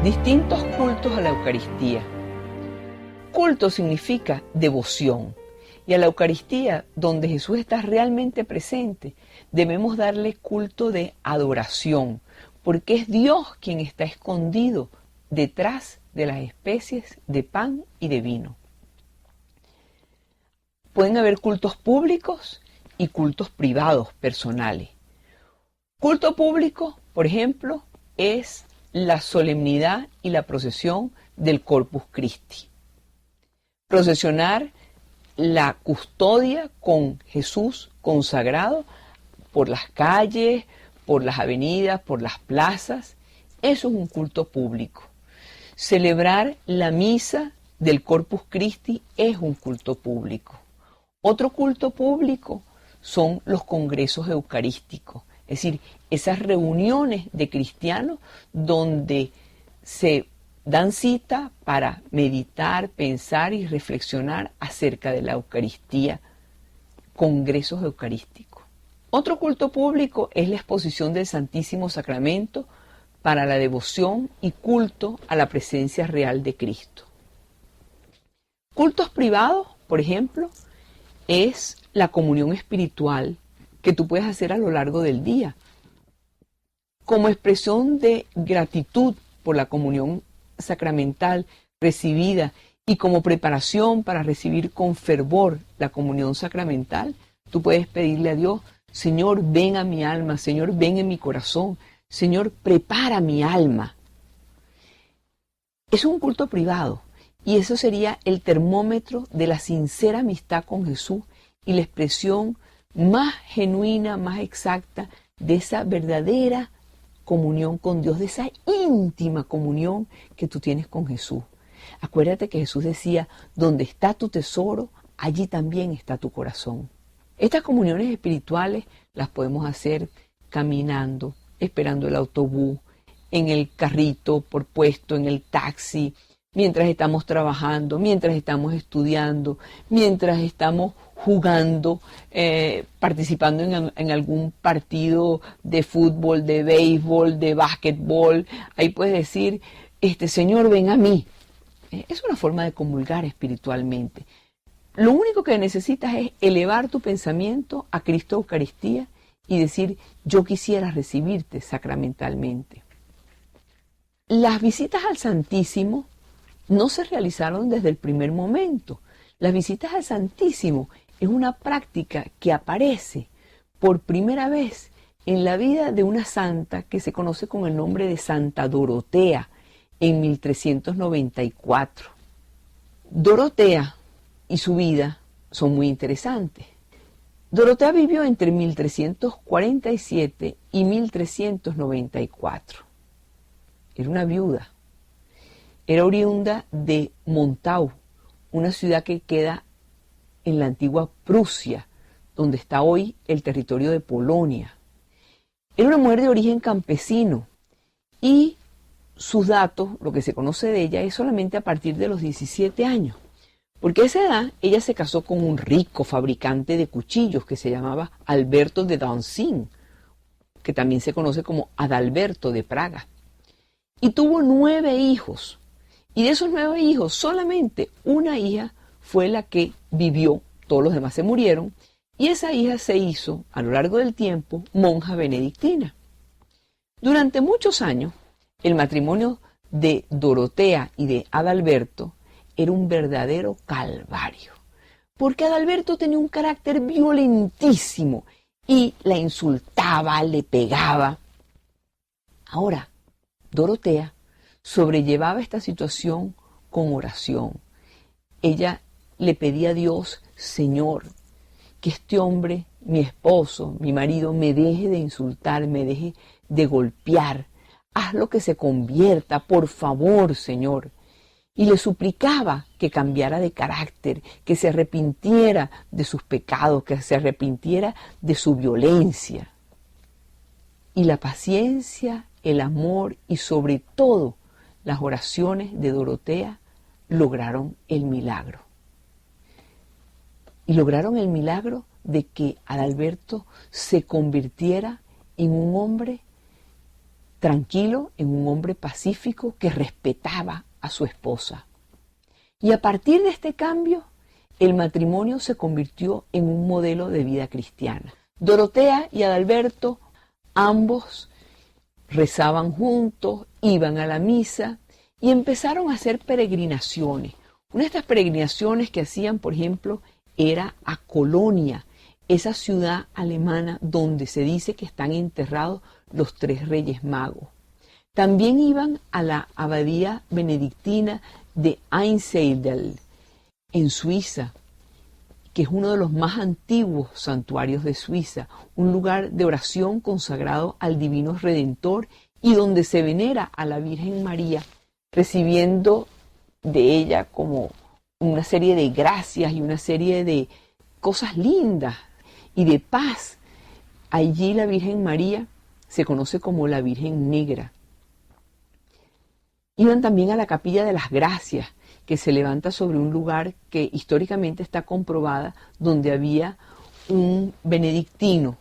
Distintos cultos a la Eucaristía. Culto significa devoción. Y a la Eucaristía, donde Jesús está realmente presente, debemos darle culto de adoración, porque es Dios quien está escondido detrás de las especies de pan y de vino. Pueden haber cultos públicos y cultos privados, personales. Culto público, por ejemplo, es la solemnidad y la procesión del Corpus Christi. Procesionar la custodia con Jesús consagrado por las calles, por las avenidas, por las plazas, eso es un culto público. Celebrar la misa del Corpus Christi es un culto público. Otro culto público son los congresos eucarísticos, es decir, esas reuniones de cristianos donde se dan cita para meditar, pensar y reflexionar acerca de la Eucaristía, congresos eucarísticos. Otro culto público es la exposición del Santísimo Sacramento para la devoción y culto a la presencia real de Cristo. Cultos privados, por ejemplo, es la comunión espiritual que tú puedes hacer a lo largo del día. Como expresión de gratitud por la comunión sacramental recibida y como preparación para recibir con fervor la comunión sacramental, tú puedes pedirle a Dios: Señor, ven a mi alma, Señor, ven en mi corazón, Señor, prepara mi alma. Es un culto privado y eso sería el termómetro de la sincera amistad con Jesús y la expresión más genuina, más exacta de esa verdadera comunión con Dios, de esa íntima comunión que tú tienes con Jesús. Acuérdate que Jesús decía: donde está tu tesoro, allí también está tu corazón. Estas comuniones espirituales las podemos hacer caminando, esperando el autobús, en el carrito por puesto, en el taxi, mientras estamos trabajando, mientras estamos estudiando, mientras estamos jugando, participando en algún partido de fútbol, de béisbol, de básquetbol. Ahí puedes decir: Señor, ven a mí. Es una forma de comulgar espiritualmente. Lo único que necesitas es elevar tu pensamiento a Cristo Eucaristía y decir: yo quisiera recibirte sacramentalmente. Las visitas al Santísimo no se realizaron desde el primer momento. Las visitas al Santísimo es una práctica que aparece por primera vez en la vida de una santa que se conoce con el nombre de Santa Dorotea en 1394. Dorotea y su vida son muy interesantes. Dorotea vivió entre 1347 y 1394. Era una viuda. Era oriunda de Montau, una ciudad que queda en la antigua Prusia, donde está hoy el territorio de Polonia. Era una mujer de origen campesino y sus datos, lo que se conoce de ella, es solamente a partir de los 17 años. Porque a esa edad ella se casó con un rico fabricante de cuchillos que se llamaba Alberto de Danzig, que también se conoce como Adalberto de Praga. Y tuvo 9 hijos. Y de esos 9 hijos, solamente una hija fue la que vivió, todos los demás se murieron, y esa hija se hizo, a lo largo del tiempo, monja benedictina. Durante muchos años, el matrimonio de Dorotea y de Adalberto era un verdadero calvario, porque Adalberto tenía un carácter violentísimo y la insultaba, le pegaba. Ahora, Dorotea sobrellevaba esta situación con oración. Ella le pedía a Dios: Señor, que este hombre, mi esposo, mi marido, me deje de insultar, me deje de golpear. Hazlo que se convierta, por favor, Señor. Y le suplicaba que cambiara de carácter, que se arrepintiera de sus pecados, que se arrepintiera de su violencia. Y la paciencia, el amor y sobre todo las oraciones de Dorotea lograron el milagro. Y lograron el milagro de que Adalberto se convirtiera en un hombre tranquilo en un hombre pacífico que respetaba a su esposa. Y a partir de este cambio, el matrimonio se convirtió en un modelo de vida cristiana. Dorotea y Adalberto, ambos rezaban juntos, iban a la misa y empezaron a hacer peregrinaciones. Una de estas peregrinaciones que hacían, por ejemplo, era a Colonia, esa ciudad alemana donde se dice que están enterrados los 3 reyes magos. También iban a la abadía benedictina de Einsiedeln, en Suiza, que es uno de los más antiguos santuarios de Suiza, un lugar de oración consagrado al Divino Redentor y donde se venera a la Virgen María, recibiendo de ella como una serie de gracias y una serie de cosas lindas y de paz. Allí la Virgen María se conoce como la Virgen Negra. Iban también a la Capilla de las Gracias, que se levanta sobre un lugar que históricamente está comprobada, donde había un benedictino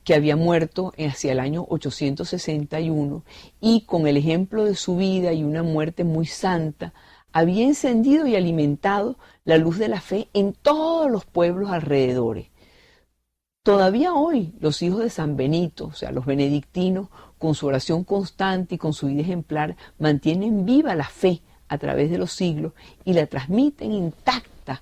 que había muerto hacia el año 861 y con el ejemplo de su vida y una muerte muy santa, había encendido y alimentado la luz de la fe en todos los pueblos alrededores. Todavía hoy los hijos de San Benito, o sea, los benedictinos, con su oración constante y con su vida ejemplar, mantienen viva la fe a través de los siglos y la transmiten intacta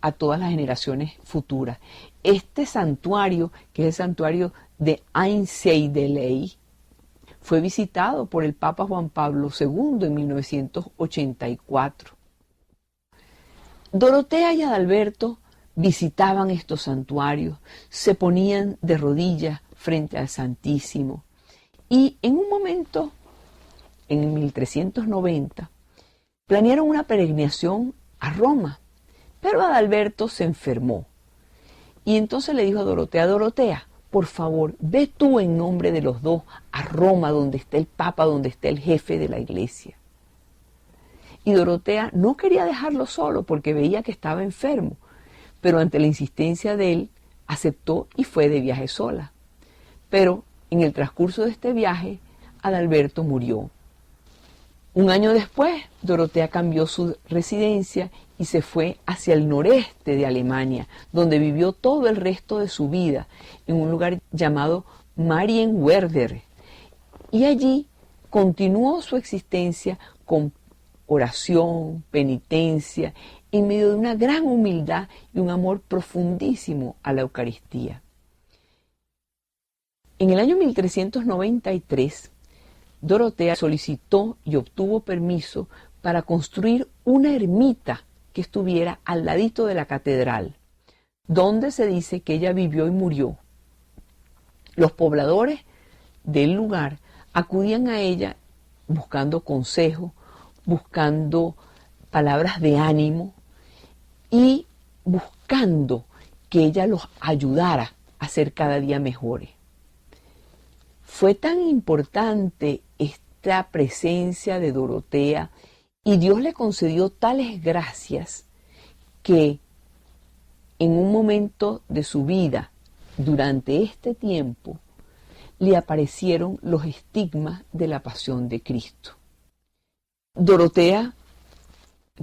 a todas las generaciones futuras. Este santuario, que es el santuario de Einsiedeln, fue visitado por el Papa Juan Pablo II en 1984. Dorotea y Adalberto visitaban estos santuarios, se ponían de rodillas frente al Santísimo y en un momento, en 1390, planearon una peregrinación a Roma, pero Adalberto se enfermó y entonces le dijo a Dorotea: Dorotea, por favor, ve tú en nombre de los dos a Roma, donde está el Papa, donde está el jefe de la iglesia. Y Dorotea no quería dejarlo solo porque veía que estaba enfermo, pero ante la insistencia de él, aceptó y fue de viaje sola. Pero en el transcurso de este viaje, Adalberto murió. Un año después, Dorotea cambió su residencia y se fue hacia el noreste de Alemania, donde vivió todo el resto de su vida, en un lugar llamado Marienwerder. Y allí continuó su existencia con oración, penitencia, en medio de una gran humildad y un amor profundísimo a la Eucaristía. En el año 1393, Dorotea solicitó y obtuvo permiso para construir una ermita que estuviera al ladito de la catedral, donde se dice que ella vivió y murió. Los pobladores del lugar acudían a ella buscando consejo, buscando palabras de ánimo y buscando que ella los ayudara a ser cada día mejores. Fue tan importante esta presencia de Dorotea y Dios le concedió tales gracias que en un momento de su vida, durante este tiempo, le aparecieron los estigmas de la pasión de Cristo. Dorotea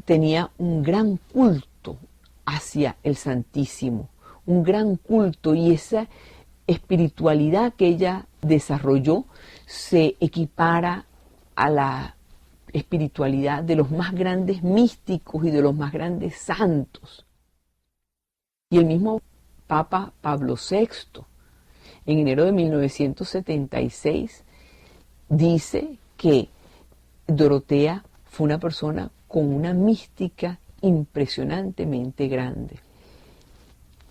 tenía un gran culto hacia el Santísimo, un gran culto, y esa espiritualidad que ella desarrolló se equipara a la espiritualidad de los más grandes místicos y de los más grandes santos. Y el mismo Papa Pablo VI, en enero de 1976, dice que Dorotea fue una persona con una mística impresionantemente grande.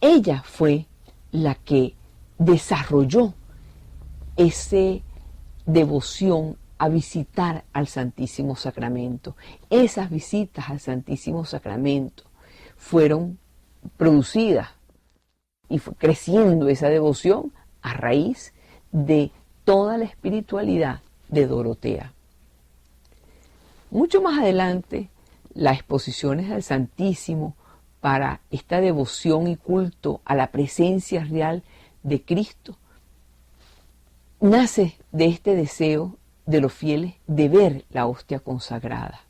Ella fue la que desarrolló esa devoción a visitar al Santísimo Sacramento. Esas visitas al Santísimo Sacramento fueron producidas y fue creciendo esa devoción a raíz de toda la espiritualidad de Dorotea. Mucho más adelante, las exposiciones al Santísimo para esta devoción y culto a la presencia real de Cristo nace de este deseo de los fieles de ver la hostia consagrada.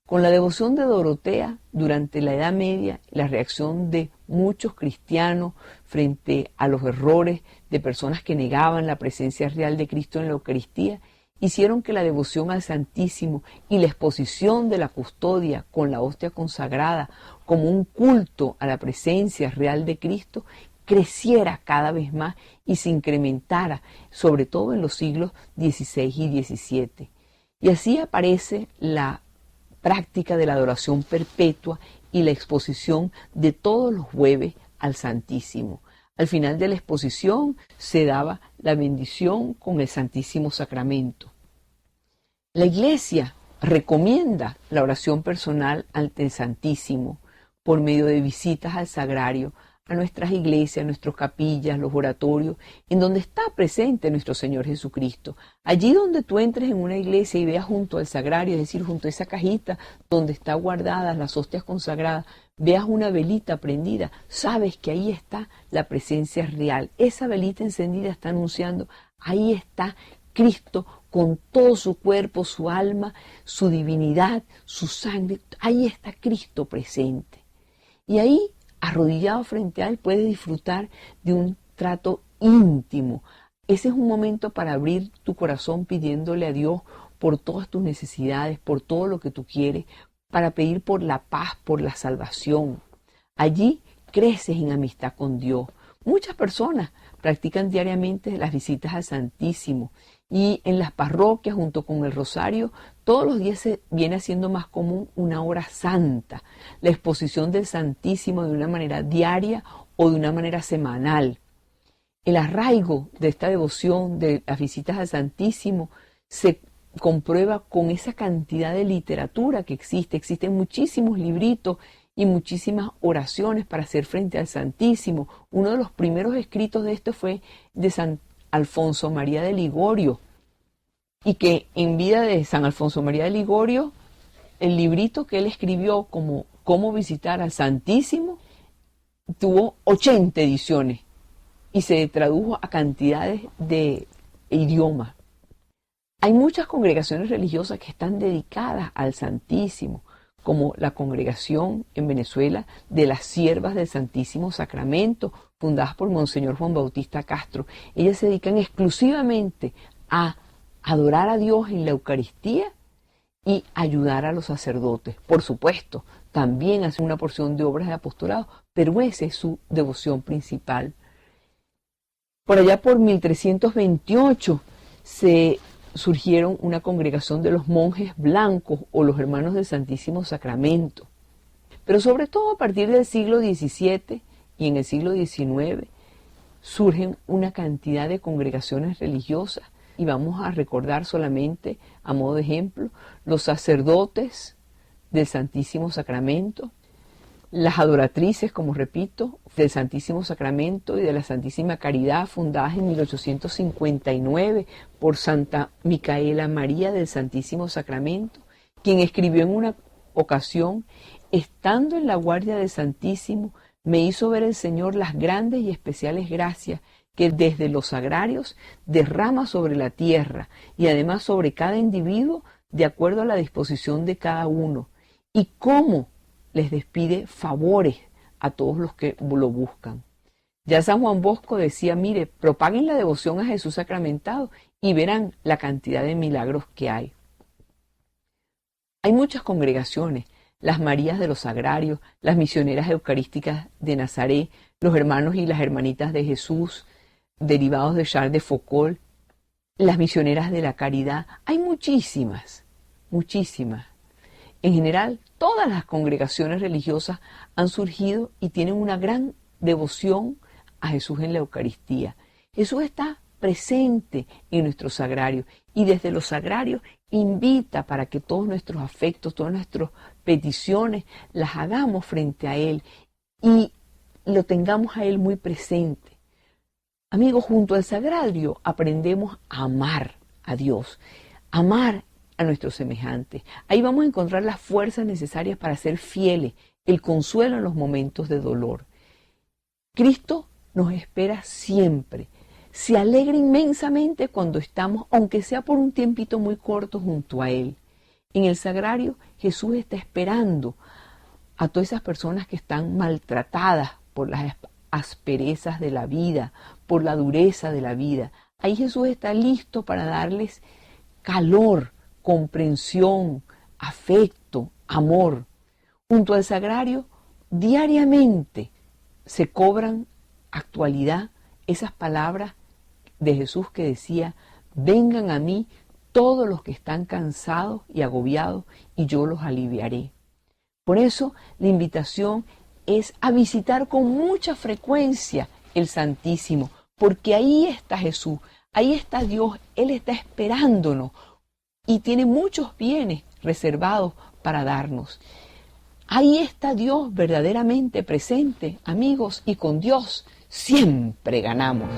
Con la devoción de Dorotea durante la Edad Media, la reacción de muchos cristianos frente a los errores de personas que negaban la presencia real de Cristo en la Eucaristía, hicieron que la devoción al Santísimo y la exposición de la custodia con la hostia consagrada como un culto a la presencia real de Cristo creciera cada vez más y se incrementara, sobre todo en los siglos XVI y XVII. Y así aparece la práctica de la adoración perpetua y la exposición de todos los jueves al Santísimo. Al final de la exposición se daba la bendición con el Santísimo Sacramento. La Iglesia recomienda la oración personal ante el Santísimo por medio de visitas al sagrario, a nuestras iglesias, nuestras capillas, los oratorios, en donde está presente nuestro Señor Jesucristo. Allí donde tú entres en una iglesia y veas junto al sagrario, es decir, junto a esa cajita donde están guardadas las hostias consagradas, veas una velita prendida, sabes que ahí está la presencia real. Esa velita encendida está anunciando, ahí está Cristo con todo su cuerpo, su alma, su divinidad, su sangre, ahí está Cristo presente. Y ahí, arrodillado frente a Él, puedes disfrutar de un trato íntimo. Ese es un momento para abrir tu corazón pidiéndole a Dios por todas tus necesidades, por todo lo que tú quieres, para pedir por la paz, por la salvación. Allí creces en amistad con Dios. Muchas personas practican diariamente las visitas al Santísimo y en las parroquias junto con el rosario todos los días se viene haciendo más común una hora santa, la exposición del Santísimo de una manera diaria o de una manera semanal. El arraigo de esta devoción de las visitas al Santísimo se comprueba con esa cantidad de literatura que existe. Existen muchísimos libritos y muchísimas oraciones para hacer frente al Santísimo. Uno de los primeros escritos de esto fue de San Alfonso María de Ligorio, y que en vida de San Alfonso María de Ligorio, el librito que él escribió como Cómo visitar al Santísimo, tuvo 80 ediciones y se tradujo a cantidades de idiomas. Hay muchas congregaciones religiosas que están dedicadas al Santísimo, como la congregación en Venezuela de las Siervas del Santísimo Sacramento, fundadas por Monseñor Juan Bautista Castro. Ellas se dedican exclusivamente a adorar a Dios en la Eucaristía y ayudar a los sacerdotes. Por supuesto, también hacen una porción de obras de apostolado, pero esa es su devoción principal. Por allá por 1328 se surgieron una congregación de los monjes blancos o los hermanos del Santísimo Sacramento. Pero sobre todo a partir del siglo XVII y en el siglo XIX surgen una cantidad de congregaciones religiosas y vamos a recordar solamente, a modo de ejemplo, los sacerdotes del Santísimo Sacramento, las adoratrices, como repito, del Santísimo Sacramento y de la Santísima Caridad, fundadas en 1859 por Santa Micaela María del Santísimo Sacramento, quien escribió en una ocasión: estando en la guardia del Santísimo, me hizo ver el Señor las grandes y especiales gracias que desde los sagrarios derrama sobre la tierra y además sobre cada individuo de acuerdo a la disposición de cada uno, y cómo les despide favores a todos los que lo buscan. Ya San Juan Bosco decía, mire, propaguen la devoción a Jesús sacramentado y verán la cantidad de milagros que hay. Hay muchas congregaciones, las Marías de los Sagrarios, las Misioneras Eucarísticas de Nazaret, los hermanos y las hermanitas de Jesús, derivados de Charles de Foucault, las Misioneras de la Caridad. Hay muchísimas, muchísimas. En general, todas las congregaciones religiosas han surgido y tienen una gran devoción a Jesús en la Eucaristía. Jesús está presente en nuestros sagrarios y desde los sagrarios invita para que todos nuestros afectos, todas nuestras peticiones las hagamos frente a Él y lo tengamos a Él muy presente. Amigos, junto al sagrario aprendemos a amar a Dios, amar a nuestros semejantes. Ahí vamos a encontrar las fuerzas necesarias para ser fieles, el consuelo en los momentos de dolor. Cristo nos espera siempre. se alegra inmensamente cuando estamos, aunque sea por un tiempito muy corto, junto a Él. En el sagrario, Jesús está esperando a todas esas personas que están maltratadas por las asperezas de la vida, por la dureza de la vida. Ahí Jesús está listo para darles calor, comprensión, afecto, amor. Junto al sagrario, diariamente se cobran actualidad esas palabras de Jesús que decía: vengan a mí todos los que están cansados y agobiados y yo los aliviaré. Por eso la invitación es a visitar con mucha frecuencia el Santísimo, porque ahí está Jesús, ahí está Dios, Él está esperándonos y tiene muchos bienes reservados para darnos. Ahí está Dios verdaderamente presente, amigos, y con Dios siempre ganamos.